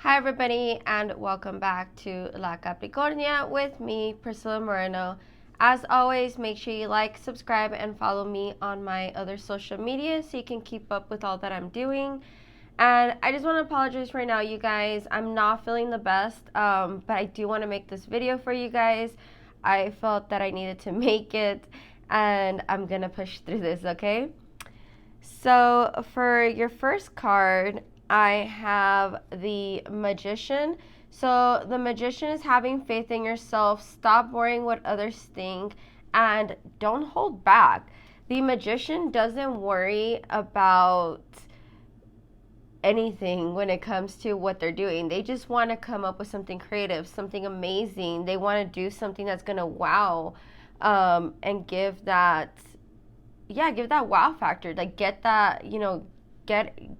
Hi everybody and welcome back to La Capricornia with me, Priscilla Moreno. As always, make sure you like, subscribe, and follow me on my other social media so you can keep up with all that I'm doing. And I just want to apologize right now, you guys. I'm not feeling the best, but I do want to make this video for you guys. I felt that I needed to make it, and I'm going to push through this, okay? So for your first card, I have the Magician. So the Magician is having faith in yourself. Stop worrying what others think and don't hold back. The Magician doesn't worry about anything when it comes to what they're doing. They just want to come up with something creative, something amazing. They want to do something that's going to wow and give that wow factor. Like get that,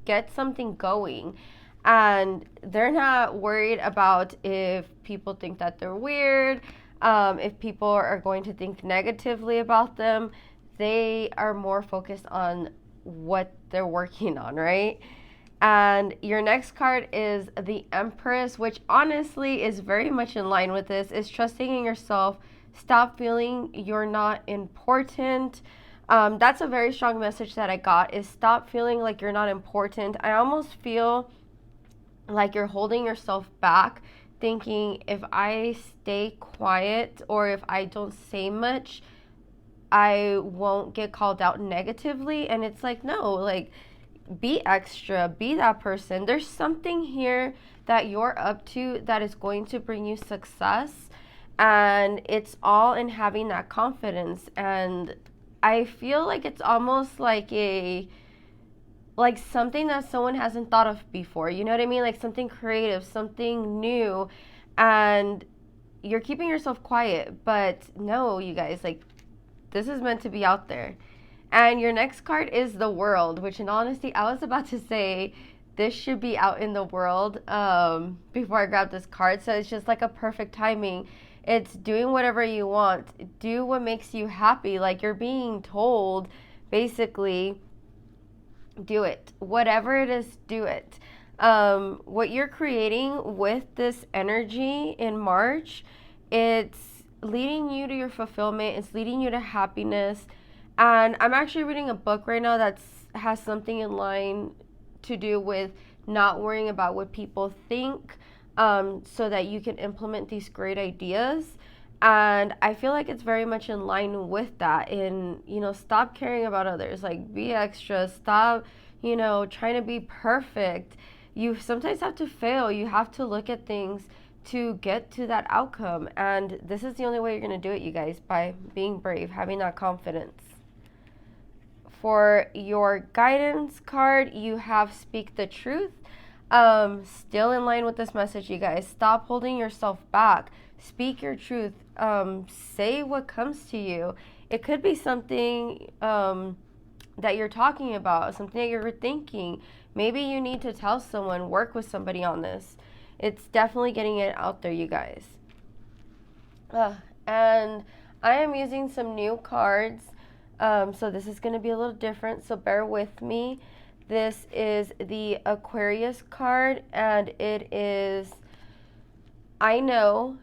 get something going. And they're not worried about if people think that they're weird, if people are going to think negatively about them. They are more focused on what they're working on, right? And your next card is the Empress, which honestly is very much in line with this, is trusting in yourself. Stop feeling you're not important. That's a very strong message that I got, is stop feeling like you're not important. I almost feel like you're holding yourself back, thinking if I stay quiet or if I don't say much, I won't get called out negatively. And it's like, no, like, be extra, be that person. There's something here that you're up to that is going to bring you success. And it's all in having that confidence. And I feel like it's almost like something that someone hasn't thought of before. You know what I mean? Like something creative, something new. And you're keeping yourself quiet. But no, you guys, like, this is meant to be out there. And your next card is the World, which in honesty, I was about to say this should be out in the world before I grabbed this card. So it's just like a perfect timing. It's doing whatever you want. Do what makes you happy. Like you're being told, basically, do it. Whatever it is, do it. What you're creating with this energy in March, it's leading you to your fulfillment. It's leading you to happiness. And I'm actually reading a book right now that has something in line to do with not worrying about what people think, so that you can implement these great ideas. And I feel like it's very much in line with that. Stop caring about others. Like, be extra. Stop, trying to be perfect. You sometimes have to fail. You have to look at things to get to that outcome. And this is the only way you're going to do it, you guys, by being brave, having that confidence. For your guidance card, you have Speak the Truth. Still in line with this message, you guys. Stop holding yourself back. Speak your truth. Say what comes to you. It could be something that you're talking about, something that you're thinking. Maybe you need to tell someone, work with somebody on this. It's definitely getting it out there, you guys. And I am using some new cards. So this is going to be a little different, so bear with me. This is the Aquarius card, and it is, I know,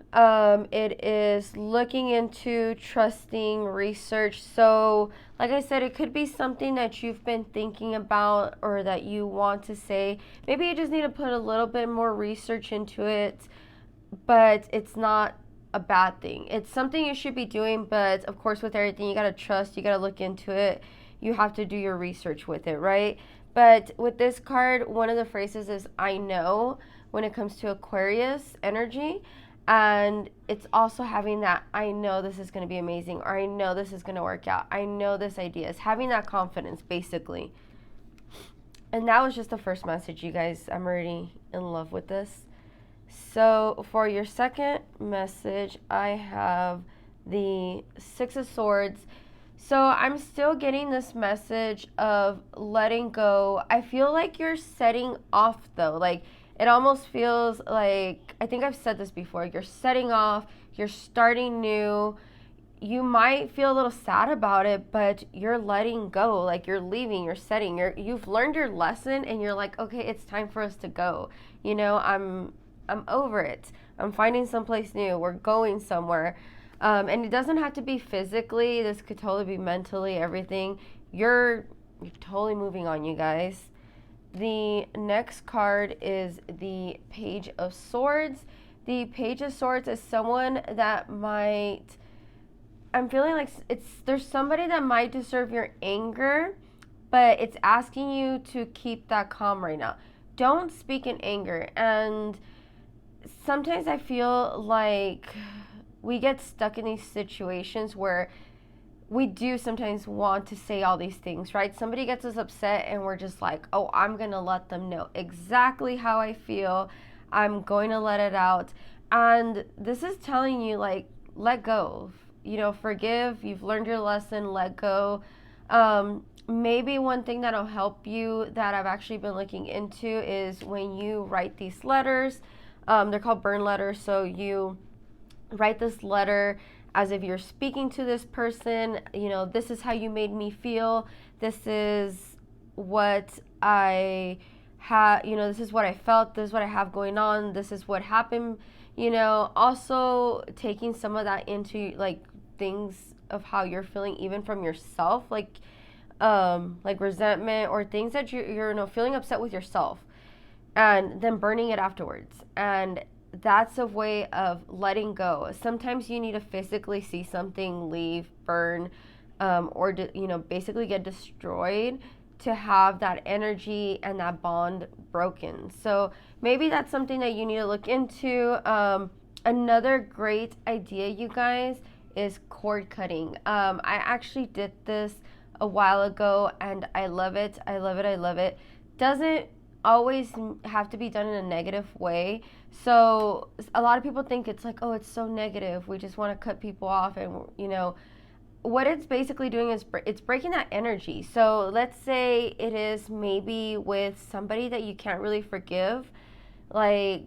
it is looking into, trusting, research. So like I said, it could be something that you've been thinking about or that you want to say. Maybe you just need to put a little bit more research into it, but it's not a bad thing. It's something you should be doing, but of course with everything you gotta trust, you gotta look into it, you have to do your research with it, right? But with this card, one of the phrases is I know, when it comes to Aquarius energy. And it's also having that I know this is going to be amazing, or I know this is going to work out, I know this idea is having that confidence, basically. And that was just the first message, you guys. I'm already in love with this. So for your second message, I have the Six of Swords. So I'm still getting this message of letting go. I feel like you're setting off, though. Like, it almost feels like, I think I've said this before, you're setting off, you're starting new, you might feel a little sad about it, but you're letting go. Like you're leaving, you're setting, you've learned your lesson, and you're like, okay, it's time for us to go. I'm over it. I'm finding someplace new. We're going somewhere. And it doesn't have to be physically. This could totally be mentally, everything. You're totally moving on, you guys. The next card is the Page of Swords. The Page of Swords is someone that I'm feeling like there's somebody that might deserve your anger, but it's asking you to keep that calm right now. Don't speak in anger. And sometimes I feel like we get stuck in these situations where we do sometimes want to say all these things, right? Somebody gets us upset and we're just like, oh, I'm going to let them know exactly how I feel. I'm going to let it out. And this is telling you, like, let go. Forgive. You've learned your lesson. Let go. Maybe one thing that'll help you that I've actually been looking into is when you write these letters. They're called burn letters. So you write this letter as if you're speaking to this person. This is how you made me feel. This is what I have, this is what I felt. This is what I have going on. This is what happened. Also taking some of that into like things of how you're feeling, even from yourself, like resentment or things that you're feeling upset with yourself, and then burning it afterwards. And that's a way of letting go. Sometimes you need to physically see something leave, burn, or basically get destroyed to have that energy and that bond broken. So maybe that's something that you need to look into. Another great idea, you guys, is cord cutting. I actually did this a while ago and I love it. I love it. I love it. Doesn't always have to be done in a negative way. So a lot of people think it's like, oh, it's so negative. We just want to cut people off. And, what it's basically doing is it's breaking that energy. So let's say it is maybe with somebody that you can't really forgive, like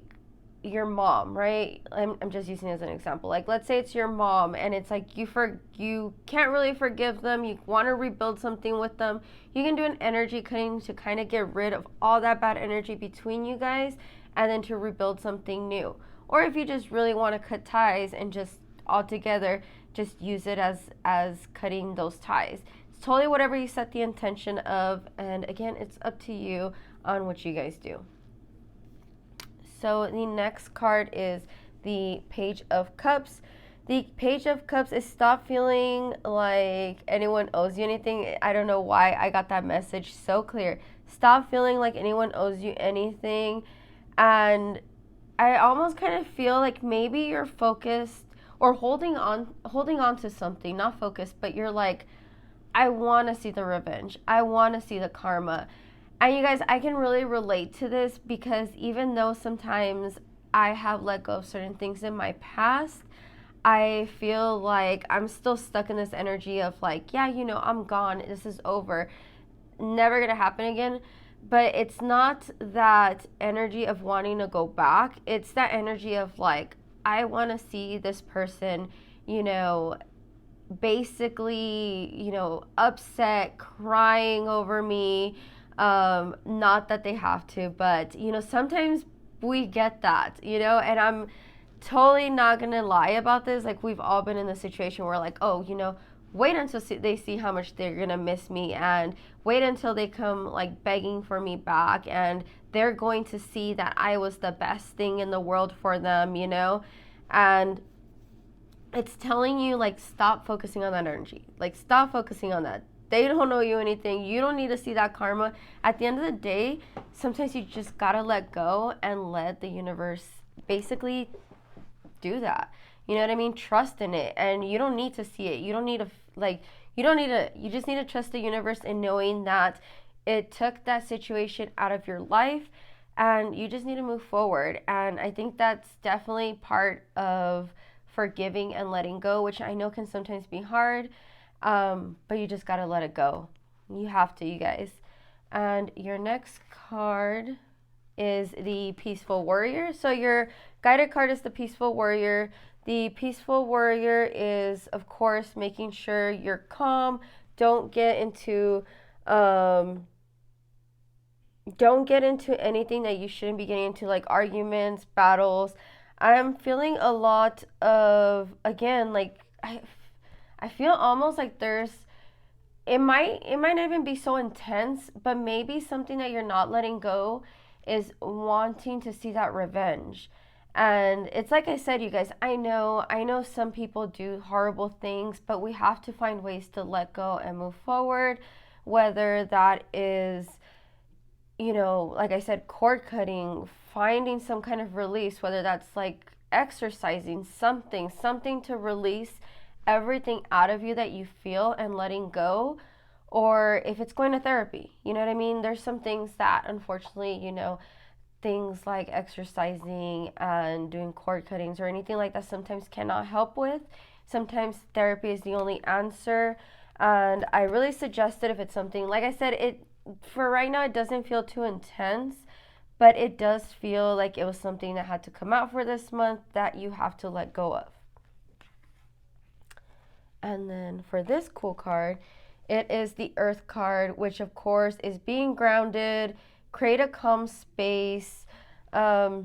your mom, right? I'm just using it as an example. Like, let's say it's your mom and it's like you can't really forgive them. You want to rebuild something with them. You can do an energy cutting to kind of get rid of all that bad energy between you guys and then to rebuild something new. Or if you just really want to cut ties and just altogether just use it as cutting those ties. It's totally whatever you set the intention of, and again, it's up to you on what you guys do. So the next card is the Page of Cups. The Page of Cups is stop feeling like anyone owes you anything. I don't know why I got that message so clear. Stop feeling like anyone owes you anything. And I almost kind of feel like maybe you're focused or holding on to something, not focused, but you're like, I want to see the revenge. I want to see the karma. And you guys, I can really relate to this because even though sometimes I have let go of certain things in my past, I feel like I'm still stuck in this energy of like, yeah, I'm gone. This is over. Never going to happen again. But it's not that energy of wanting to go back. It's that energy of like, I want to see this person, basically, upset, crying over me. Not that they have to, but, sometimes we get that, and I'm totally not going to lie about this. Like, we've all been in the situation where like, oh, wait until they see how much they're going to miss me, and wait until they come like begging for me back, and they're going to see that I was the best thing in the world for them, and it's telling you like, stop focusing on that energy. Like, stop focusing on that. They don't owe you anything. You don't need to see that karma. At the end of the day, sometimes you just gotta let go and let the universe basically do that. You know what I mean? Trust in it. And you don't need to see it. You don't need to, you just need to trust the universe in knowing that it took that situation out of your life and you just need to move forward. And I think that's definitely part of forgiving and letting go, which I know can sometimes be hard, but you just gotta let it go. You have to, you guys. And your next card is the Peaceful Warrior. So your guided card is the Peaceful Warrior. The peaceful warrior is, of course, making sure you're calm. Don't get into um, don't get into anything that you shouldn't be getting into, like arguments, battles. I'm feeling a lot of, again, like I feel almost like there's, it might not even be so intense, but maybe something that you're not letting go is wanting to see that revenge. And it's like I said, you guys, I know some people do horrible things, but we have to find ways to let go and move forward, whether that is, like I said, cord cutting, finding some kind of release, whether that's like exercising, something to release everything out of you that you feel and letting go, or if it's going to therapy. You know what I mean? There's some things that, unfortunately, things like exercising and doing cord cuttings or anything like that sometimes cannot help with. Sometimes therapy is the only answer. And I really suggest it if it's something, like I said, it for right now, it doesn't feel too intense, but it does feel like it was something that had to come out for this month that you have to let go of. And then for this cool card, it is the Earth card, which of course is being grounded, create a calm space. Yeah,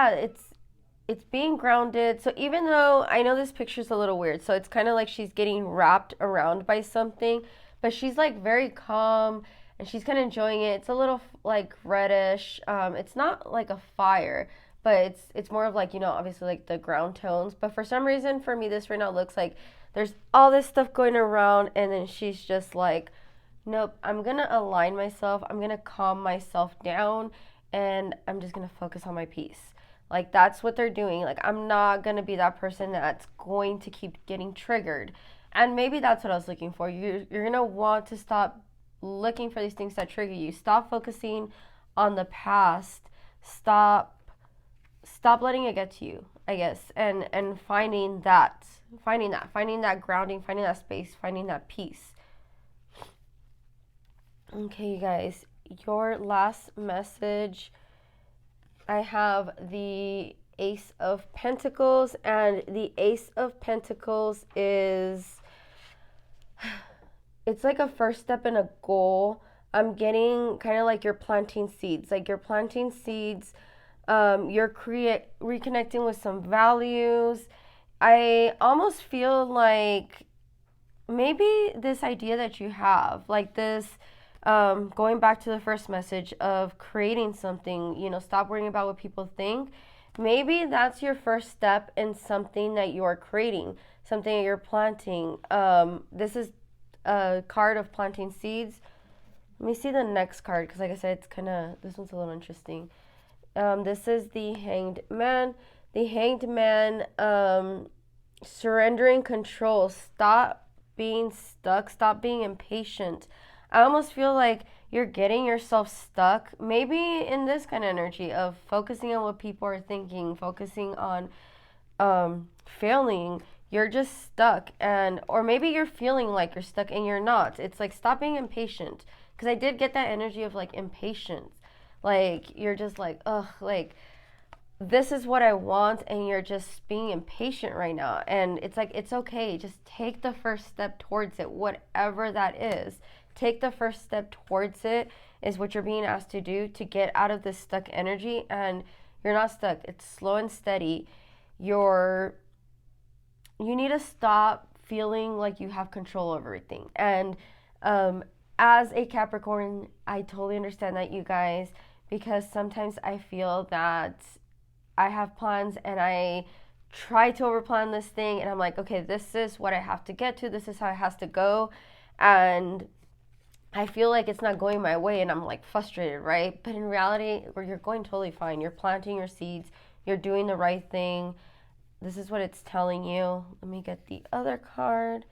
it's being grounded. So even though I know this picture's a little weird, so it's kind of like she's getting wrapped around by something, but she's like very calm and she's kind of enjoying it. It's a little like reddish. It's not like a fire, but it's more of like, obviously like the ground tones. But for some reason, for me, this right now looks like there's all this stuff going around, and then she's just like, nope, I'm gonna align myself. I'm gonna calm myself down, and I'm just gonna focus on my peace. Like that's what they're doing. Like I'm not gonna be that person that's going to keep getting triggered. And maybe that's what I was looking for. You're gonna want to stop looking for these things that trigger you. Stop focusing on the past. Stop letting it get to you, I guess. And finding that grounding, finding that space, finding that peace. Okay, you guys, your last message, I have the Ace of Pentacles, and the Ace of Pentacles is, it's like a first step in a goal. I'm getting kind of like you're planting seeds. Like you're planting seeds. You're reconnecting with some values. I almost feel like maybe this idea that you have, like this, going back to the first message of creating something, stop worrying about what people think. Maybe that's your first step in something that you're creating, something that you're planting. This is a card of planting seeds. Let me see the next card because, like I said, this one's a little interesting. This is the Hanged Man. The Hanged Man, surrendering control. Stop being stuck. Stop being impatient. I almost feel like you're getting yourself stuck, maybe in this kind of energy of focusing on what people are thinking, focusing on failing. You're just stuck, or maybe you're feeling like you're stuck and you're not. It's like stop being impatient, because I did get that energy of like impatience. Like you're just like, ugh, like this is what I want, and you're just being impatient right now. And it's like, it's okay. Just take the first step towards it, whatever that is. Take the first step towards it is what you're being asked to do to get out of this stuck energy. And you're not stuck. It's slow and steady. You need to stop feeling like you have control over everything. And as a Capricorn, I totally understand that, you guys, because sometimes I feel that I have plans and I try to overplan this thing, and I'm like, okay, this is what I have to get to. This is how it has to go. And I feel like it's not going my way, and I'm like frustrated, right? But in reality, you're going totally fine. You're planting your seeds. You're doing the right thing. This is what it's telling you. Let me get the other card.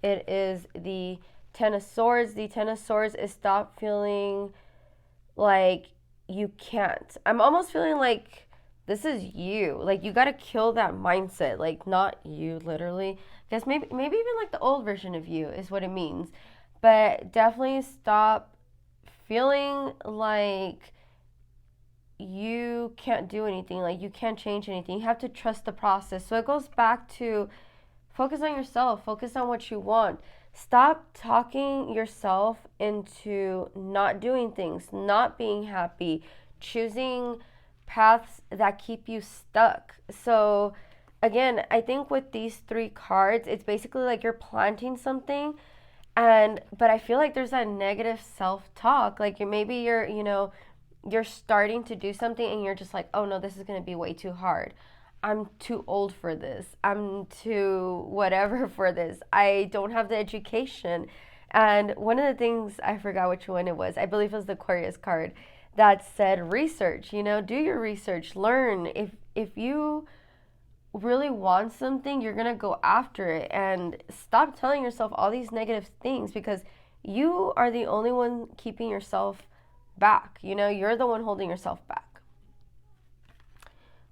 It is the Ten of Swords. The Ten of Swords is stop feeling like you can't. I'm almost feeling like this is you. Like you got to kill that mindset. Like not you, literally. I guess maybe even like the old version of you is what it means. But definitely stop feeling like you can't do anything, like you can't change anything. You have to trust the process. So it goes back to focus on yourself, focus on what you want. Stop talking yourself into not doing things, not being happy, choosing paths that keep you stuck. So again, I think with these three cards, it's basically like you're planting something, and but I feel like there's that negative self-talk. Like you're starting to do something and you're just like, "Oh no, this is going to be way too hard. I'm too old for this. I'm too whatever for this. I don't have the education." And one of the things, I forgot which one it was. I believe it was the Aquarius card that said research, do your research, learn. If you really want something, you're going to go after it, and stop telling yourself all these negative things, because you are the only one keeping yourself back. You're the one holding yourself back.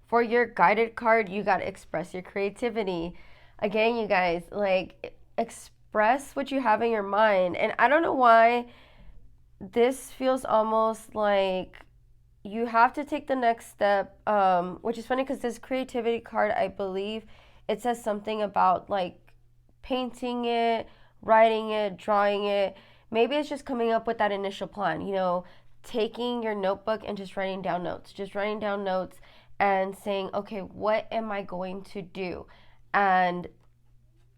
For your guided card, you got to express your creativity. Again, you guys, like, express what you have in your mind. And I don't know why this feels almost like you have to take the next step, which is funny because this creativity card, I believe, it says something about like painting it, writing it, drawing it. Maybe it's just coming up with that initial plan, taking your notebook and just writing down notes and saying, okay, what am I going to do? And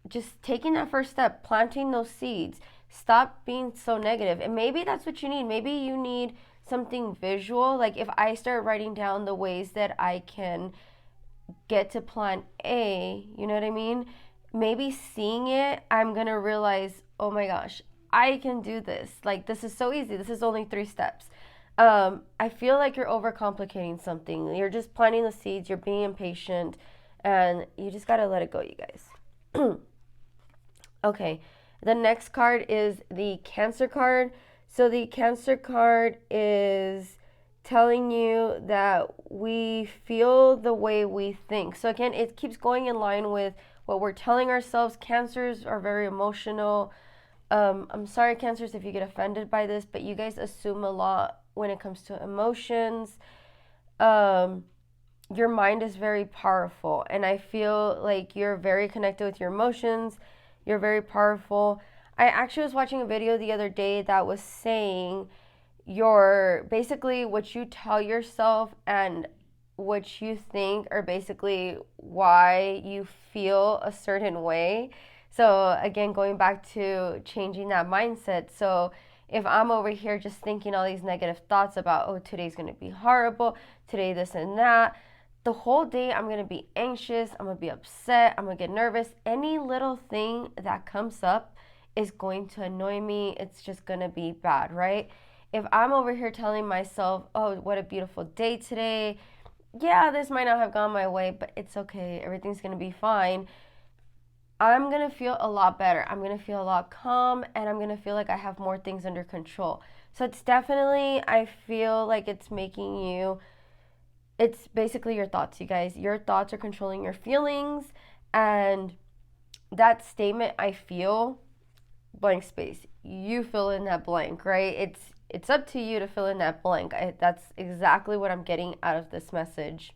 just taking that first step, planting those seeds. Stop being so negative. And maybe that's what you need. Maybe you need something visual. Like if I start writing down the ways that I can get to plan A, you know what I mean? Maybe seeing it, I'm going to realize, oh my gosh, I can do this. Like, this is so easy. This is only 3 steps. I feel like you're overcomplicating something. You're just planting the seeds. You're being impatient. And you just got to let it go, you guys. Okay. The next card is the Cancer card. So the Cancer card is telling you that we feel the way we think. So again, it keeps going in line with what we're telling ourselves. Cancers are very emotional. I'm sorry, Cancers, if you get offended by this, but you guys assume a lot when it comes to emotions. Your mind is very powerful, and I feel like you're very connected with your emotions. You're very powerful. I actually was watching a video the other day that was saying basically what you tell yourself and what you think are basically why you feel a certain way. So again, going back to changing that mindset. So if I'm over here just thinking all these negative thoughts about, oh, today's going to be horrible, today this and that, the whole day I'm going to be anxious, I'm going to be upset, I'm going to get nervous. Any little thing that comes up is going to annoy me. It's just going to be bad, right? If I'm over here telling myself, oh, what a beautiful day today. Yeah, this might not have gone my way, but it's okay. Everything's going to be fine. I'm going to feel a lot better. I'm going to feel a lot calm, and I'm going to feel like I have more things under control. So it's definitely, I feel like it's basically your thoughts, you guys. Your thoughts are controlling your feelings, and that statement, I feel, blank space. You fill in that blank, right? It's up to you to fill in that blank. That's exactly what I'm getting out of this message.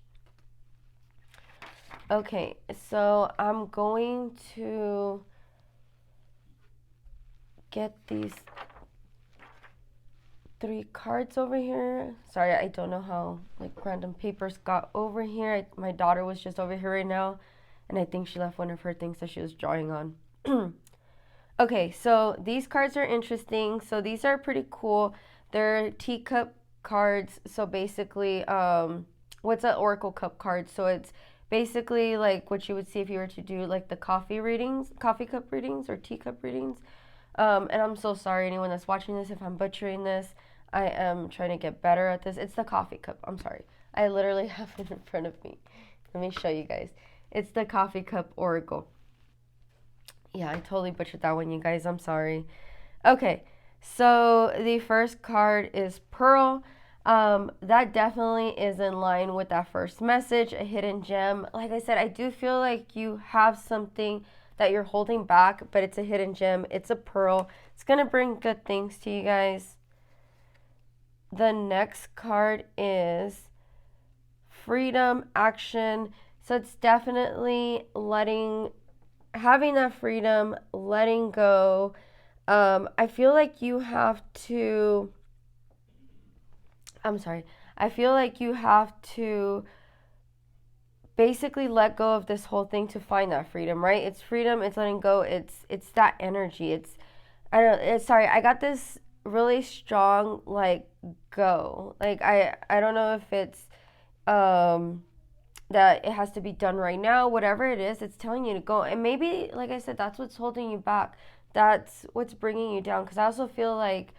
Okay, so I'm going to get these 3 cards over here. Sorry, I don't know how like random papers got over here. My daughter was just over here right now, and I think she left one of her things that she was drawing on. Okay, so these cards are interesting. So these are pretty cool. They're teacup cards. So basically, what's an Oracle cup card? So it's basically like what you would see if you were to do like the coffee cup readings or teacup readings. And I'm so sorry, anyone that's watching this, if I'm butchering this. I am trying to get better at this. It's the coffee cup. I'm sorry. I literally have it in front of me. Let me show you guys. It's the coffee cup Oracle. Yeah, I totally butchered that one, you guys. I'm sorry. Okay, so the first card is Pearl. That definitely is in line with that first message, a hidden gem. Like I said, I do feel like you have something that you're holding back, but it's a hidden gem. It's a pearl. It's going to bring good things to you guys. The next card is freedom, action. So it's definitely having that freedom, letting go. I feel like you have to, I'm sorry, I feel like you have to basically let go of this whole thing to find that freedom, right? It's freedom, it's letting go, it's that energy. I don't sorry, I got this really strong like go. Like I don't know if it's um that it has to be done right now, whatever it is, it's telling you to go. And maybe like I said, that's what's holding you back. That's what's bringing you down, cuz I also feel like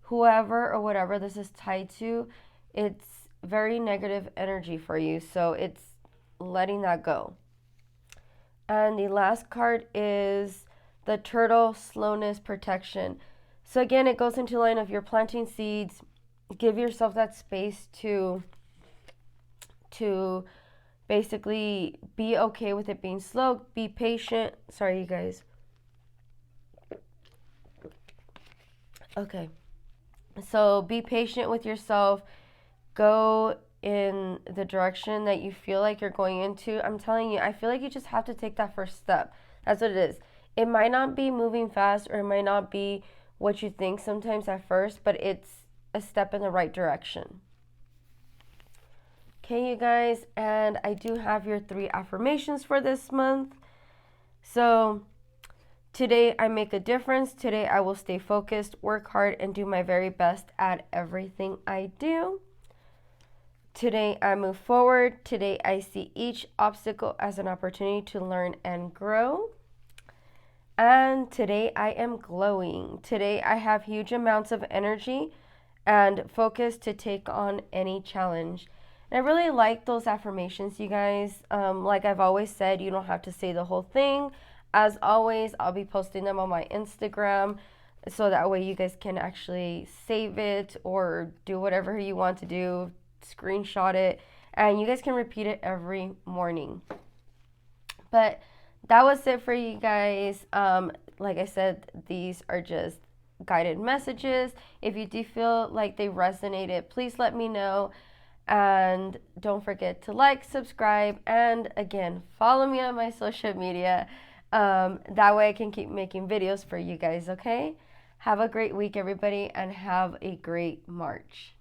whoever or whatever this is tied to, it's very negative energy for you. So it's letting that go. And the last card is the turtle, slowness, protection. So again, it goes into line of you're planting seeds. Give yourself that space to basically be okay with it being slow. Be patient. Sorry, you guys. Okay. So be patient with yourself. Go in the direction that you feel like you're going into. I'm telling you, I feel like you just have to take that first step. That's what it is. It might not be moving fast, or it might not be what you think sometimes at first, but it's a step in the right direction. Okay, you guys, and I do have your 3 affirmations for this month. So, today I make a difference. Today I will stay focused, work hard, and do my very best at everything I do. Today I move forward. Today I see each obstacle as an opportunity to learn and grow. And today I am glowing. Today I have huge amounts of energy and focus to take on any challenge. And I really like those affirmations, you guys. Like I've always said, you don't have to say the whole thing. As always, I'll be posting them on my Instagram, so that way you guys can actually save it or do whatever you want to do, screenshot it, and you guys can repeat it every morning. But that was it for you guys. Like I said, these are just guided messages. If you do feel like they resonated, please let me know. And don't forget to like, subscribe, and again, follow me on my social media. That way I can keep making videos for you guys, okay? Have a great week, everybody, and have a great March.